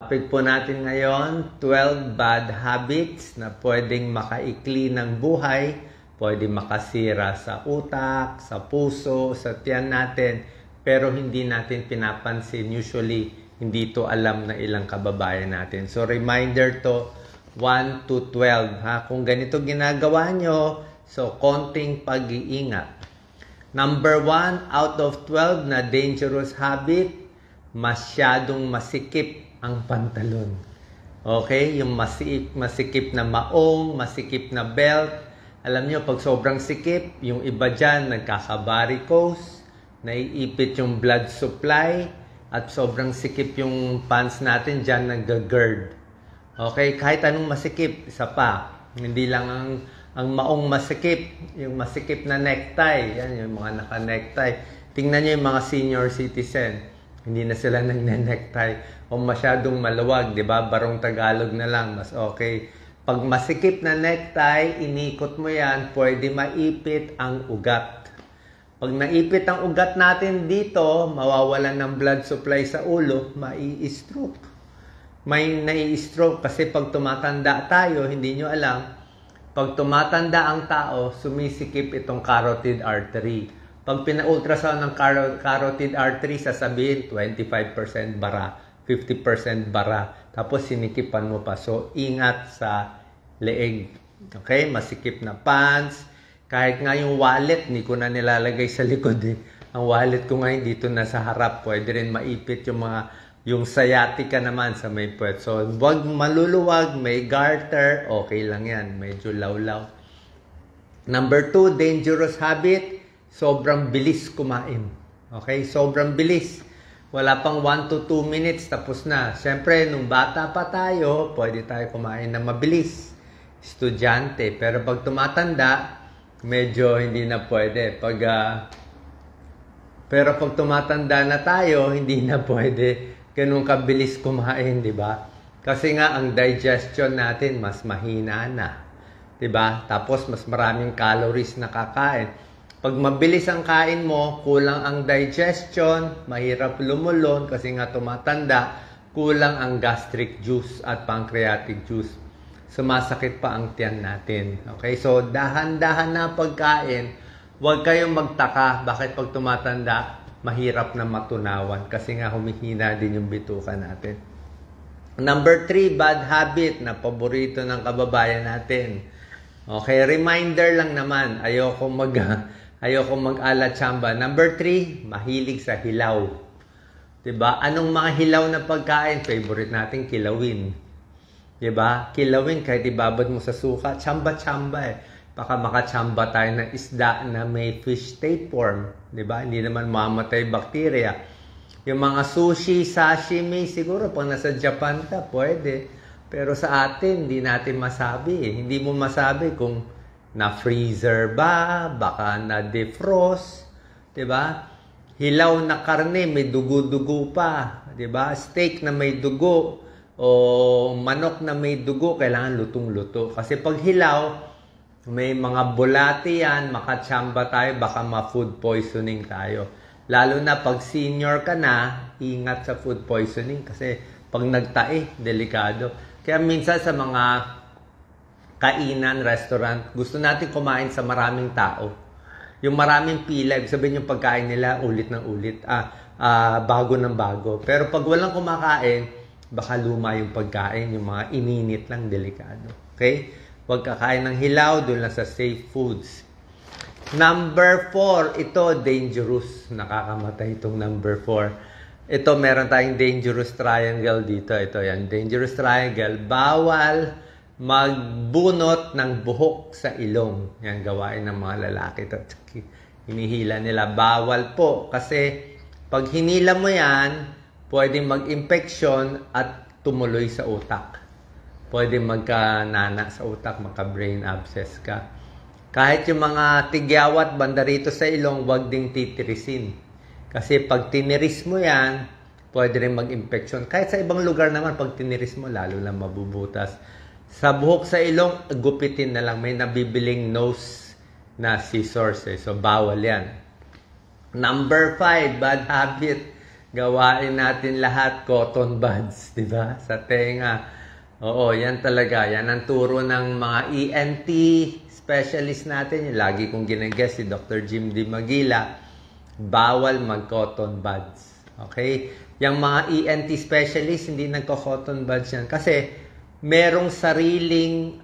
Topic po natin ngayon, 12 bad habits na pwedeng makaikli ng buhay, pwedeng makasira sa utak, sa puso, sa tiyan natin, pero hindi natin pinapansin. Usually, hindi to alam na ilang kababayan natin. So, reminder to, 1 to 12. Ha? Kung ganito ginagawa nyo, so, konting pag-iingat. Number 1, out of 12 na dangerous habit, masyadong masikip ang pantalon. Okay? Yung masikip na maong, masikip na belt. Alam nyo, pag sobrang sikip, yung iba dyan nagkaka-varicose, naiipit yung blood supply, at sobrang sikip yung pants natin dyan nag-GERD. Okay? Kahit anong masikip, isa pa. Hindi lang ang maong masikip, yung masikip na necktie. Yan, yung mga naka-necktie. Tingnan nyo yung mga senior citizen. Hindi na sila nagne-necktie. O masyadong maluwag, di ba? Barong Tagalog na lang, mas okay. Pag masikip na necktie, inikot mo yan, pwede maipit ang ugat. Pag naipit ang ugat natin dito, mawawalan ng blood supply sa ulo, mai-stroke. May nai-stroke kasi pag tumatanda tayo, hindi nyo alam, pag tumatanda ang tao, sumisikip itong carotid artery. Pag pina-ultrasound ng carotid artery, sasabihin 25% bara, 50% bara. Tapos sinikipan mo pa. So, ingat sa leeg. Okay? Masikip na pants. Kahit nga yung wallet, hindi ko na nilalagay sa likod eh. Ang wallet ko ngayon dito na sa harap. Pwede rin maipit yung sciatica naman sa may puwet. So, wag maluluwag, may garter, okay lang yan. Medyo lawlaw. Number 2, dangerous habit. Sobrang bilis kumain. Okay? Sobrang bilis. Wala pang 1 to 2 minutes, tapos na. Siyempre, nung bata pa tayo, pwede tayo kumain na mabilis. Estudyante. Pero pag tumatanda, medyo hindi na pwede. Pero pag tumatanda na tayo, hindi na pwede ganun kabilis kumain, di ba? Kasi nga, ang digestion natin mas mahina na. Di ba? Tapos, mas maraming calories na kakain. Pag mabilis ang kain mo, kulang ang digestion, mahirap lumulon kasi nga tumatanda, kulang ang gastric juice at pancreatic juice. Sumasakit pa ang tiyan natin. Okay? So, dahan-dahan na pagkain, huwag kayong magtaka bakit pag tumatanda, mahirap na matunawan kasi nga humihina din yung bituka natin. Number 3, bad habit na paborito ng kababayan natin. Okay, reminder lang naman, ayoko mag-ala-chamba. Number 3, mahilig sa hilaw. 'Di ba? Anong mga hilaw na pagkain? Favorite natin, kilawin. 'Di ba? Kilawin, kahit ibabad mo sa suka, chamba-chamba eh. Baka makachamba tayo ng isda na may fish tapeworm. 'Di ba? Hindi naman mamatay bacteria. Yung mga sushi, sashimi, siguro pag nasa Japan ka, pwede. Pero sa atin, hindi natin masabi eh. Hindi mo masabi kung na-freezer ba, baka na-defrost, 'di ba? Hilaw na karne, may dugo-dugo pa, 'di ba? Steak na may dugo o manok na may dugo, kailangan lutong-luto. Kasi pag hilaw, may mga bulati yan, makachamba tayo, baka ma-food poisoning tayo. Lalo na pag senior ka na, ingat sa food poisoning kasi pag nagtae, delikado. Kaya minsan sa mga kainan, restaurant, gusto natin kumain sa maraming tao. Yung maraming pila, ibig sabihin yung pagkain nila ulit ng ulit, bago ng bago. Pero pag walang kumakain, baka luma yung pagkain, yung mga ininit lang, delikado. Okay? Huwag kakain ng hilaw, doon lang sa safe foods. Number 4, ito dangerous. Nakakamatay itong number 4. Ito, meron tayong dangerous triangle dito. Ito yan, dangerous triangle. Bawal magbunot ng buhok sa ilong. Yan, gawain ng mga lalaki. Hinihila nila. Bawal po. Kasi pag hinila mo yan, pwedeng mag-infection at tumuloy sa utak. Pwedeng magka-nana sa utak, magka-brain abscess ka. Kahit yung mga tigyawat banda rito sa ilong, wag ding titirisin. Kasi pag tiniris mo yan, pwede rin mag-infection. Kahit sa ibang lugar naman, pag tiniris mo, lalo lang mabubutas. Sa buhok sa ilong, gupitin na lang. May nabibiling nose na scissors eh. So, bawal yan. Number 5, bad habit gawain natin lahat cotton buds, di ba? Sa tenga. Oo, yan talaga. Yan ang turo ng mga ENT specialist natin. Yung lagi kong ginagess si Dr. Jim D. Magila. Bawal mag-cotton buds. Okay? Yung mga ENT specialist, hindi nagko-cotton buds yan. Kasi merong sariling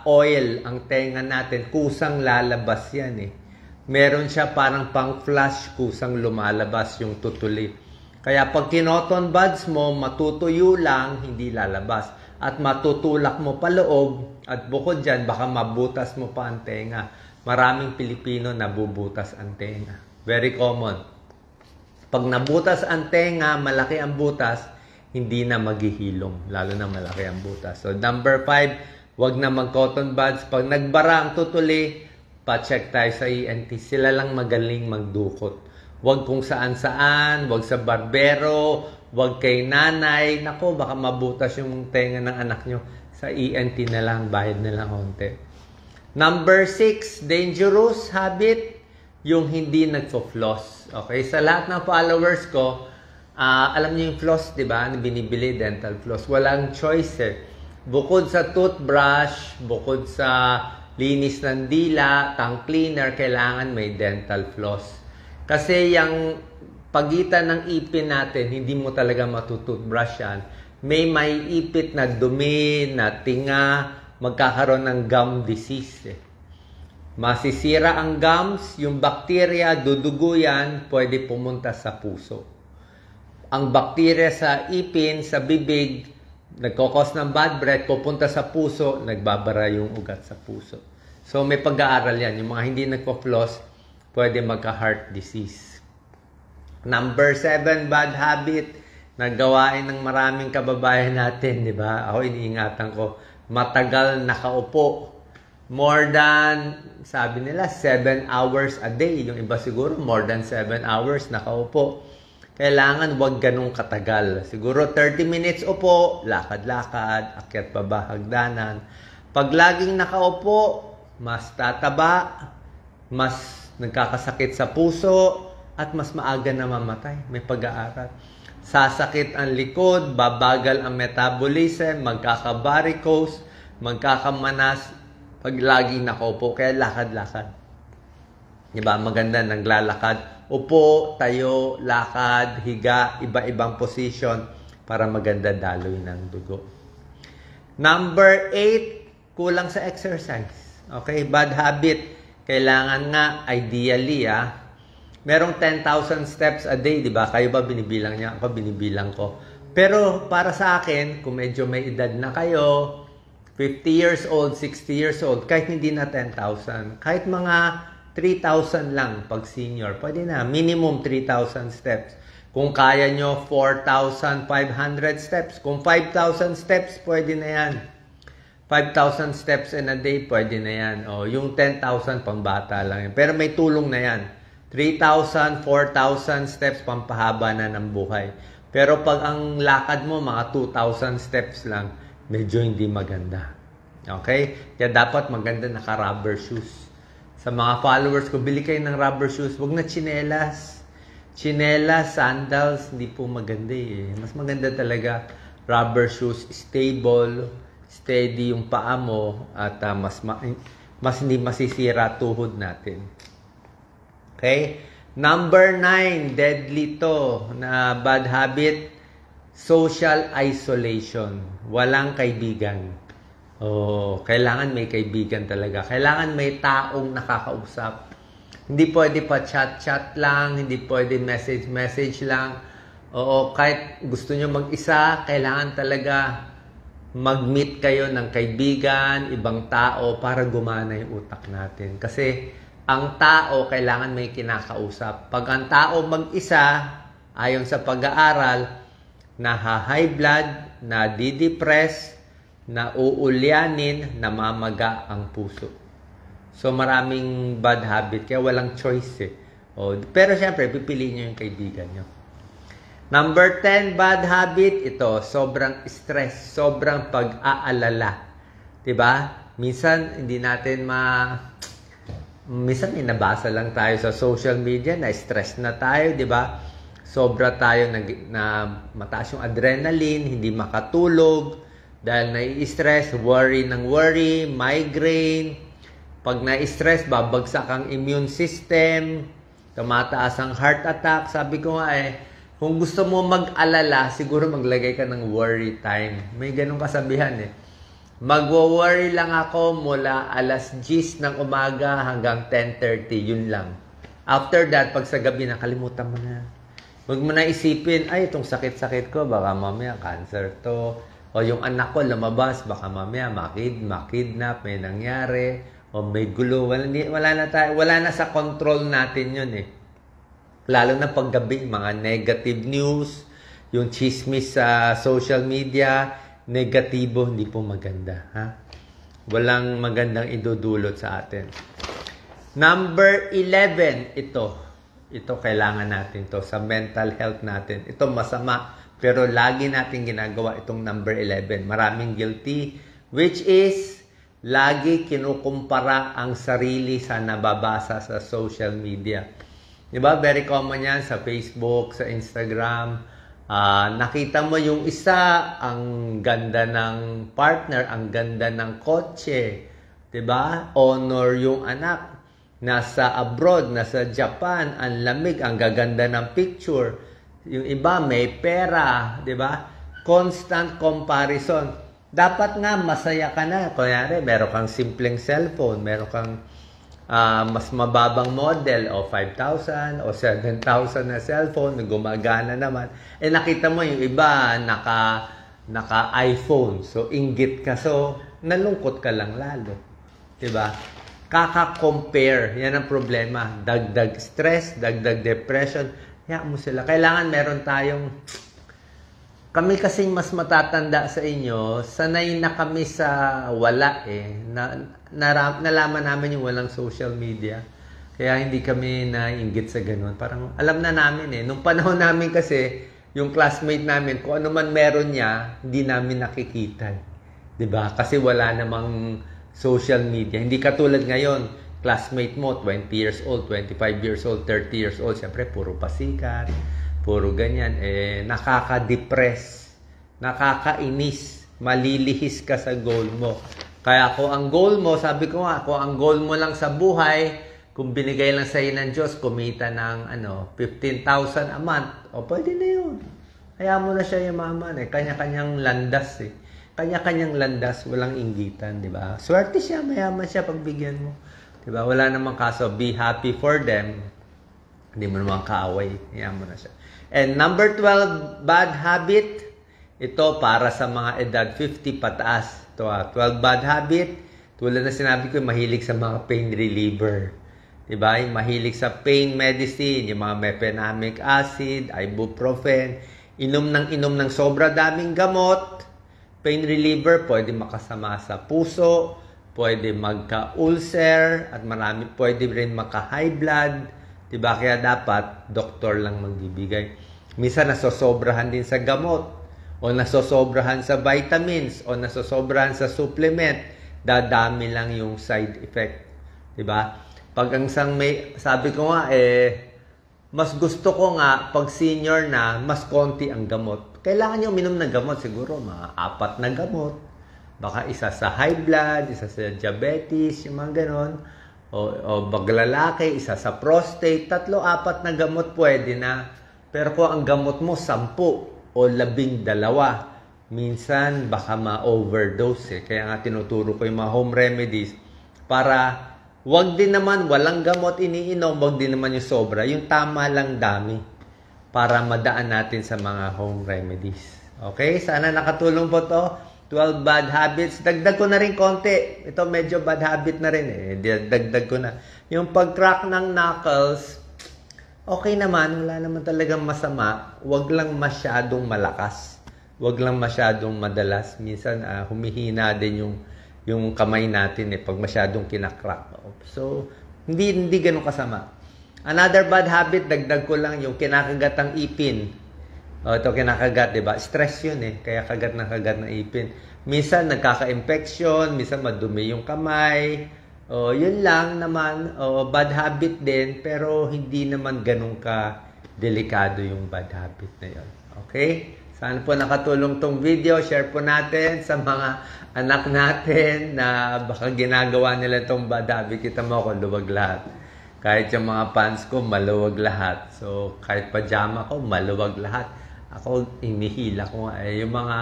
oil ang tenga natin. Kusang lalabas yan eh. Meron siya parang pang-flush, kusang lumalabas yung tutuli. Kaya pag kinoton buds mo, matutuyo lang, hindi lalabas. At matutulak mo pa loob, at bukod dyan, baka mabutas mo pa ang tenga. Maraming Pilipino nabubutas ang tenga. Very common. Pag nabutas ang tenga, malaki ang butas, hindi na maghihilom, lalo na malaki ang butas. So number 5, wag na mag-cotton buds. Pag nagbara ang tutuli, pa-check tayo sa ENT. Sila lang magaling magdukot. Wag kung saan-saan, wag sa barbero, wag kay nanay. Nako, baka mabutas yung tenga ng anak nyo. Sa ENT na lang, bayad na lang konti. Number 6, dangerous habit, yung hindi nagfo-floss. Okay, sa lahat ng followers ko, alam niyo yung floss, di ba? Binibili, dental floss. Walang choice eh. Bukod sa toothbrush, bukod sa linis ng dila, tongue cleaner, kailangan may dental floss. Kasi yung pagitan ng ipin natin, hindi mo talaga matutoothbrush yan. May ipit na dumi, na tinga, magkakaroon ng gum disease. Masisira ang gums, yung bacteria, dudugo yan, pwede pumunta sa puso. Ang bacteria sa ipin, sa bibig, nagkokos ng bad breath, pupunta sa puso, nagbabara yung ugat sa puso. So may pag-aaral yan. Yung mga hindi nagpo-floss, pwede magka-heart disease. Number 7, bad habit, nagawain ng maraming kababayan natin, di ba? Ako iniingatan ko, matagal nakaupo. More than, sabi nila, 7 hours a day. Yung iba siguro, more than 7 hours nakaupo. Kailangan wag ganong katagal. Siguro 30 minutes upo, lakad-lakad, akyat baba, hagdanan. Pag laging nakaupo, mas tataba, mas nagkakasakit sa puso, at mas maaga na mamatay. May pag-aaral. Sasakit ang likod, babagal ang metabolism, magkaka-varicose, magkakamanas, pag laging nakaupo. Kaya lakad-lakad. Diba? Maganda naglalakad. Upo, tayo, lakad, higa, iba-ibang position para maganda daloy ng dugo. Number 8, kulang sa exercise. Okay, bad habit. Kailangan nga, ideally, merong 10,000 steps a day, di ba? Kayo ba binibilang niya? Ako binibilang ko. Pero para sa akin, kung medyo may edad na kayo, 50 years old, 60 years old, kahit hindi na 10,000, kahit mga 3,000 lang pag senior, pwede na. Minimum 3,000 steps. Kung kaya nyo, 4,500 steps. Kung 5,000 steps, pwede na yan. 5,000 steps in a day, pwede na yan. O, yung 10,000, pang bata lang yan. Pero may tulong na yan. 3,000, 4,000 steps, pampahaba na ng buhay. Pero pag ang lakad mo, mga 2,000 steps lang, medyo hindi maganda. Okay? Kaya dapat maganda naka-rubber shoes. Sa mga followers ko, bili kayo ng rubber shoes. Huwag na tsinelas. Tsinelas, sandals, hindi po maganda eh. Mas maganda talaga rubber shoes, stable, steady yung paa mo, at mas hindi masisira tuhod natin. Okay? Number 9, deadly to, na bad habit, social isolation. Walang kaibigan. Oh, kailangan may kaibigan talaga. Kailangan may taong nakakausap. Hindi pwede pa chat-chat lang, hindi pwede message lang. Oo, kahit gusto nyo mag-isa, kailangan talaga mag-meet kayo ng kaibigan, ibang tao, para gumana yung utak natin. Kasi ang tao, kailangan may kinakausap. Pag ang tao mag-isa, ayon sa pag-aaral, na-high blood, na-depress, na-uulyanin, namamaga ang puso. So maraming bad habit, kaya walang choice eh. Pero syempre, pipiliin nyo yung kaibigan nyo. Number 10, bad habit, ito, sobrang stress, sobrang pag-aalala. Diba? Minsan, hindi natin minsan, nabasa lang tayo sa social media, na-stress na tayo, diba? sobra tayo na mataas yung adrenaline, hindi makatulog, dahil nai-stress, worry ng worry, migraine. Pag na-stress, babagsak ang immune system, tumataas ang heart attack. Sabi ko nga kung gusto mo mag-alala, siguro maglagay ka ng worry time. May ganun kasabihan Magwo-worry lang ako mula alas 10 ng umaga hanggang 10:30, yun lang. After that, pag sa gabi, nakalimutan mo na. Huwag mo na isipin, itong sakit-sakit ko, baka mamaya cancer to. O yung anak ko lumabas, baka mamaya makidnap, may nangyari, o may gulo. Wala na sa control natin yun Lalo na paggabi, mga negative news, yung chismis sa social media, negatibo, hindi po maganda. Walang magandang idudulot sa atin. Number 11, ito kailangan natin to sa mental health natin. Ito masama, pero lagi natin ginagawa itong number 11. Maraming guilty, which is lagi kinukumpara ang sarili sa nababasa sa social media. Diba? Very common yan sa Facebook, sa Instagram. Nakita mo yung isa, ang ganda ng partner, ang ganda ng kotse. Diba? Honor yung anak. Nasa abroad, nasa Japan, ang lamig, ang gaganda ng picture. Yung iba may pera, 'di ba? Constant comparison. Dapat nga masaya ka na. Kunyari, meron kang simpleng cellphone, meron kang mas mababang model o 5,000 o 7,000 na cellphone na gumagana naman. Nakita mo yung iba naka iPhone. So inggit ka. So nalungkot ka lang lalo. 'Di ba? Kaka-compare. Yan ang problema. Dagdag stress, dagdag depression. Hayaan mo sila. Kailangan meron tayong... Kami kasing mas matatanda sa inyo, sanay na kami sa wala nalaman namin yung walang social media. Kaya hindi kami nainggit sa ganun. Parang alam na namin Nung panahon namin kasi, yung classmate namin, kung ano man meron niya, hindi namin nakikita. 'Di ba? Kasi wala namang social media. Hindi katulad ngayon, classmate mo, 20 years old, 25 years old, 30 years old, siyempre puro pasikat, puro ganyan. Nakaka-depress, nakakainis, malilihis ka sa goal mo. Kaya kung ang goal mo, sabi ko nga, kung ang goal mo lang sa buhay, kung binigay lang sa'yo ng Diyos, kumita ng 15,000 a month, pwede na yun. Hayaan mo na siya yumaman Kanya-kanyang landas Kanya-kanyang landas, walang inggitan, di ba? Swerte siya, mayaman siya pagbigyan mo. Di ba? Wala namang kaso, be happy for them. Hindi mo naman kaaway, hayaan mo na siya. And number 12, bad habit. Ito para sa mga edad 50 pataas. Ito 12 bad habit. Tulad na sinabi ko, mahilig sa mga pain reliever. Di ba? Mahilig sa pain medicine, yung mga mefenamic acid, ibuprofen. Inom ng sobra daming gamot. Pain reliever, pwede makasama sa puso, pwede magka-ulcer, at pwede rin maka-high blood. Diba? Kaya dapat, doktor lang magbibigay. Minsan, nasosobrahan din sa gamot, o nasosobrahan sa vitamins, o nasosobrahan sa supplement, dadami lang yung side effect. Diba? Pag ang sabi ko nga, mas gusto ko nga, pag senior na, mas konti ang gamot. Kailangan nyo uminom ng gamot, siguro mga 4 na gamot. Baka isa sa high blood, isa sa diabetes, yung mga ganon. O baglalaki, isa sa prostate. 3-4 na gamot pwede na. Pero kung ang gamot mo 10 o 12, minsan baka ma-overdose. Kaya nga tinuturo ko yung mga home remedies para wag din naman walang gamot iniinom, wag din naman yung sobra. Yung tama lang dami. Para madaan natin sa mga home remedies. Okay? Sana nakatulong po to. 12 bad habits. Dagdag ko na rin konti. Ito medyo bad habit na rin Dagdag ko na. Yung pag-crack ng knuckles, okay naman. Wala naman talagang masama. Huwag lang masyadong malakas. Huwag lang masyadong madalas. Minsan humihina din yung kamay natin pag masyadong kinakrak. So, hindi ganun kasama. Another bad habit, dagdag ko lang yung kinakagat ang ipin. Ito kinakagat, di ba? Stress yun kaya kagat ng ipin. Minsan nagkaka-infection, minsan madumi yung kamay. Yun lang naman, bad habit din, pero hindi naman ganun ka delikado yung bad habit na yun. Okay? Sana po nakatulong tong video. Share po natin sa mga anak natin na baka ginagawa nila tong bad habit. Kita mo ako, luwag lahat. Kahit yung mga pants ko, maluwag lahat. So, kahit pajama ko, maluwag lahat. Ako, inihila ko nga. Yung mga,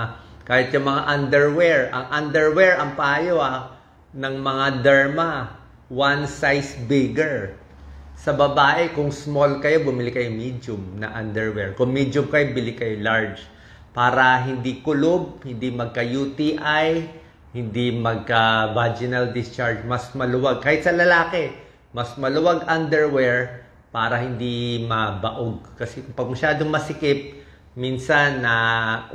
kahit yung mga underwear. Ang underwear, ang payo ng mga derma, one size bigger. Sa babae, kung small kayo, bumili kayo medium na underwear. Kung medium kayo, bili kayo large. Para hindi kulob, hindi magka-UTI, hindi magka-vaginal discharge, mas maluwag. Kahit sa lalaki, mas maluwag underwear para hindi mabaog. Kasi pag masyadong masikip, minsan na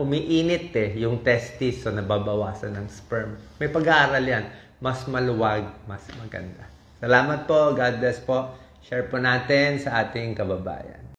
umiinit yung testis, so nababawasan ng sperm. May pag-aaral yan. Mas maluwag, mas maganda. Salamat po. God bless po. Share po natin sa ating kababayan.